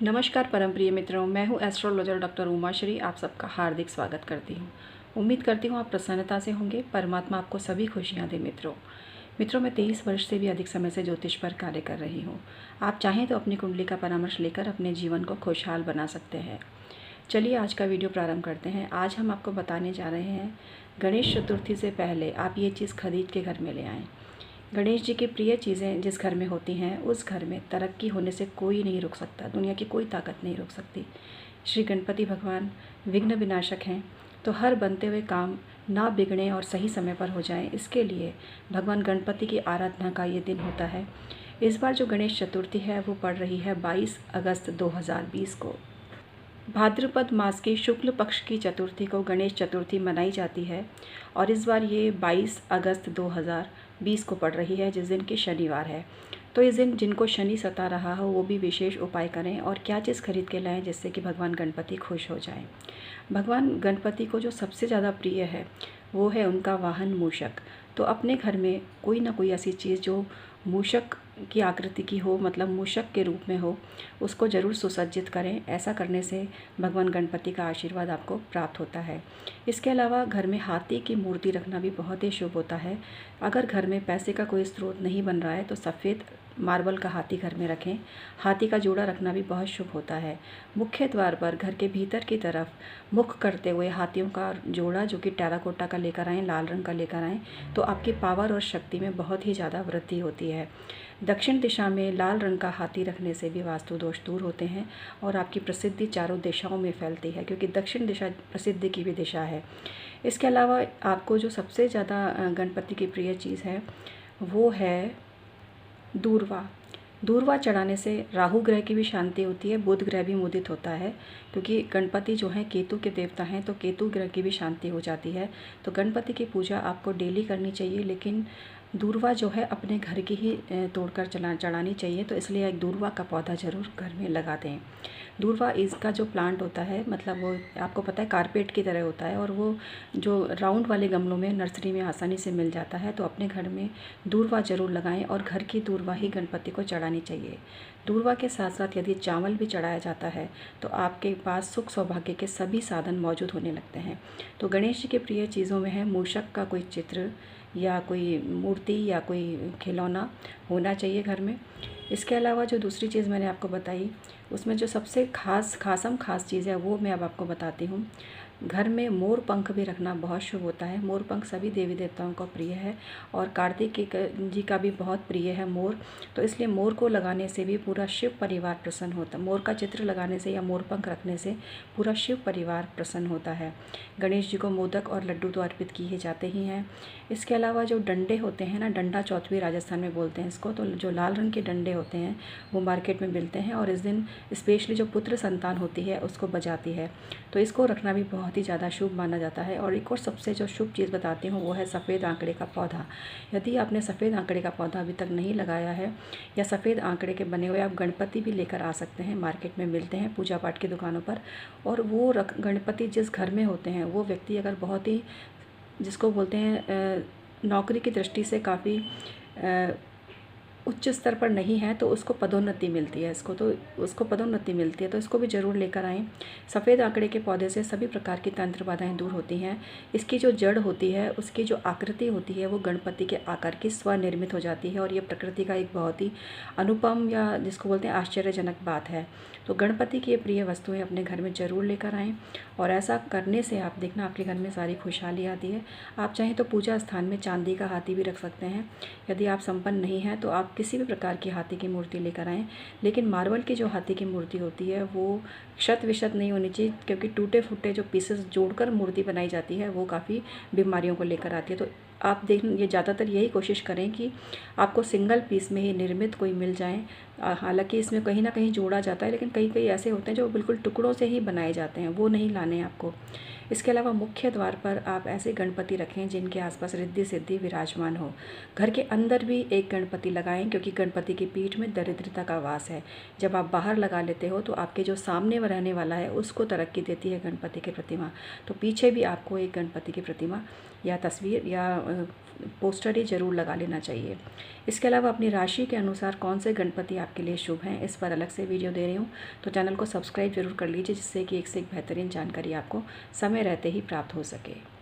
नमस्कार परम प्रिय मित्रों, मैं हूँ एस्ट्रोलॉजर डॉक्टर उमाश्री। आप सबका हार्दिक स्वागत करती हूँ। उम्मीद करती हूँ आप प्रसन्नता से होंगे। परमात्मा आपको सभी खुशियाँ दे। मित्रों मैं 23 वर्ष से भी अधिक समय से ज्योतिष पर कार्य कर रही हूँ। आप चाहें तो अपनी कुंडली का परामर्श लेकर अपने जीवन को खुशहाल बना सकते हैं। चलिए आज का वीडियो प्रारंभ करते हैं। आज हम आपको बताने जा रहे हैं, गणेश चतुर्थी से पहले आप ये चीज़ खरीद के घर में ले आएँ। गणेश जी की प्रिय चीज़ें जिस घर में होती हैं, उस घर में तरक्की होने से कोई नहीं रोक सकता। दुनिया की कोई ताकत नहीं रोक सकती। श्री गणपति भगवान विघ्न विनाशक हैं, तो हर बनते हुए काम ना बिगड़े और सही समय पर हो जाएं, इसके लिए भगवान गणपति की आराधना का ये दिन होता है। इस बार जो गणेश चतुर्थी है वो पड़ रही है 22 अगस्त 2020 को। भाद्रपद मास की शुक्ल पक्ष की चतुर्थी को गणेश चतुर्थी मनाई जाती है और इस बार ये 22 अगस्त 2020 को पड़ रही है, जिस दिन की शनिवार है। तो इस दिन जिनको शनि सता रहा हो वो भी विशेष उपाय करें और क्या चीज़ खरीद के लाएं जिससे कि भगवान गणपति खुश हो जाएं। भगवान गणपति को जो सबसे ज़्यादा प्रिय है वो है उनका वाहन मूषक। तो अपने घर में कोई ना कोई ऐसी चीज़ जो मूषक की आकृति की हो, मतलब मूषक के रूप में हो, उसको ज़रूर सुसज्जित करें। ऐसा करने से भगवान गणपति का आशीर्वाद आपको प्राप्त होता है। इसके अलावा घर में हाथी की मूर्ति रखना भी बहुत ही शुभ होता है। अगर घर में पैसे का कोई स्रोत नहीं बन रहा है तो सफ़ेद मार्बल का हाथी घर में रखें। हाथी का जोड़ा रखना भी बहुत शुभ होता है। मुख्य द्वार पर घर के भीतर की तरफ मुख करते हुए हाथियों का जोड़ा जो कि टेराकोटा का लेकर आएँ, लाल रंग का लेकर आएँ, तो आपकी पावर और शक्ति में बहुत ही ज़्यादा वृद्धि होती है। दक्षिण दिशा में लाल रंग का हाथी रखने से भी वास्तु दोष दूर होते हैं और आपकी प्रसिद्धि चारों दिशाओं में फैलती है, क्योंकि दक्षिण दिशा प्रसिद्धि की भी दिशा है। इसके अलावा आपको जो सबसे ज़्यादा गणपति की प्रिय चीज़ है वो है दूर्वा। दूर्वा चढ़ाने से राहु ग्रह की भी शांति होती है, बुध ग्रह भी मुदित होता है, क्योंकि गणपति जो हैं केतु के देवता हैं, तो केतु ग्रह की भी शांति हो जाती है। तो गणपति की पूजा आपको डेली करनी चाहिए, लेकिन दूर्वा जो है अपने घर की ही तोड़कर चढ़ानी चाहिए। तो इसलिए एक दूर्वा का पौधा ज़रूर घर में लगा दें। दूर्वा इसका जो प्लांट होता है, मतलब वो आपको पता है कारपेट की तरह होता है और वो जो राउंड वाले गमलों में नर्सरी में आसानी से मिल जाता है। तो अपने घर में दूर्वा ज़रूर लगाएं और घर की दूर्वा ही गणपति को चढ़ानी चाहिए। दूर्वा के साथ साथ यदि चावल भी चढ़ाया जाता है तो आपके पास सुख सौभाग्य के सभी साधन मौजूद होने लगते हैं। तो गणेश जी के प्रिय चीज़ों में है मूषक का कोई चित्र या कोई मूर्ति या कोई खिलौना होना चाहिए घर में। इसके अलावा जो दूसरी चीज़ मैंने आपको बताई, उसमें जो सबसे खास चीज़ है वो मैं अब आपको बताती हूँ। घर में मोर पंख भी रखना बहुत शुभ होता है। मोर पंख सभी देवी देवताओं का प्रिय है और कार्तिक जी का भी बहुत प्रिय है मोर। तो इसलिए मोर को लगाने से भी पूरा शिव परिवार प्रसन्न होता है। मोर का चित्र लगाने से या मोर पंख रखने से पूरा शिव परिवार प्रसन्न होता है। गणेश जी को मोदक और लड्डू तो अर्पित किए जाते ही हैं। इसके अलावा जो डंडे होते हैं ना, डंडा चौथ भी राजस्थान में बोलते हैं इसको, तो जो लाल रंग के डंडे होते हैं वो मार्केट में मिलते हैं और इस दिन स्पेशली जो पुत्र संतान होती है उसको बजाती है। तो इसको रखना भी बहुत ही ज़्यादा शुभ माना जाता है। और एक और सबसे जो शुभ चीज़ बताती हूँ वो है सफ़ेद आंकड़े का पौधा। यदि आपने सफ़ेद आंकड़े का पौधा अभी तक नहीं लगाया है, या सफ़ेद आंकड़े के बने हुए आप गणपति भी लेकर आ सकते हैं, मार्केट में मिलते हैं पूजा पाठ की दुकानों पर। और वो गणपति जिस घर में होते हैं वो व्यक्ति अगर बहुत ही, जिसको बोलते हैं नौकरी की दृष्टि से काफ़ी उच्च स्तर पर नहीं है, तो उसको पदोन्नति मिलती है, उसको पदोन्नति मिलती है, तो इसको भी ज़रूर लेकर आएँ। सफ़ेद आंकड़े के पौधे से सभी प्रकार की तंत्र बाधाएँ दूर होती हैं। इसकी जो जड़ होती है, उसकी जो आकृति होती है वो गणपति के आकार की स्वनिर्मित हो जाती है और ये प्रकृति का एक बहुत ही अनुपम, या जिसको बोलते हैं आश्चर्यजनक बात है। तो गणपति की ये प्रिय वस्तुएँ अपने घर में ज़रूर लेकर आएँ और ऐसा करने से आप देखना आपके घर में सारी खुशहाली आती है। आप चाहें तो पूजा स्थान में चांदी का हाथी भी रख सकते हैं। यदि आप संपन्न नहीं हैं तो आप किसी भी प्रकार की हाथी की मूर्ति लेकर आएँ, लेकिन मार्बल की जो हाथी की मूर्ति होती है वो शत विशत नहीं होनी चाहिए, क्योंकि टूटे फूटे जो पीसेस जोड़कर मूर्ति बनाई जाती है वो काफ़ी बीमारियों को लेकर आती है। तो आप देख, ये ज़्यादातर यही कोशिश करें कि आपको सिंगल पीस में ही निर्मित कोई मिल जाए। हालांकि इसमें कहीं ना कहीं जोड़ा जाता है, लेकिन कई ऐसे होते हैं जो बिल्कुल टुकड़ों से ही बनाए जाते हैं, वो नहीं लाने आपको। इसके अलावा मुख्य द्वार पर आप ऐसे गणपति रखें जिनके आसपास रिद्धि सिद्धि विराजमान हो। घर के अंदर भी एक गणपति लगाएं, क्योंकि गणपति की पीठ में दरिद्रता का वास है। जब आप बाहर लगा लेते हो तो आपके जो सामने रहने वाला है उसको तरक्की देती है गणपति की प्रतिमा। तो पीछे भी आपको एक गणपति की प्रतिमा या तस्वीर या पोस्टर ही ज़रूर लगा लेना चाहिए। इसके अलावा अपनी राशि के अनुसार कौन से गणपति आपके लिए शुभ हैं, इस पर अलग से वीडियो दे रही हूँ। तो चैनल को सब्सक्राइब जरूर कर लीजिए, जिससे कि एक से एक बेहतरीन जानकारी आपको समय रहते ही प्राप्त हो सके।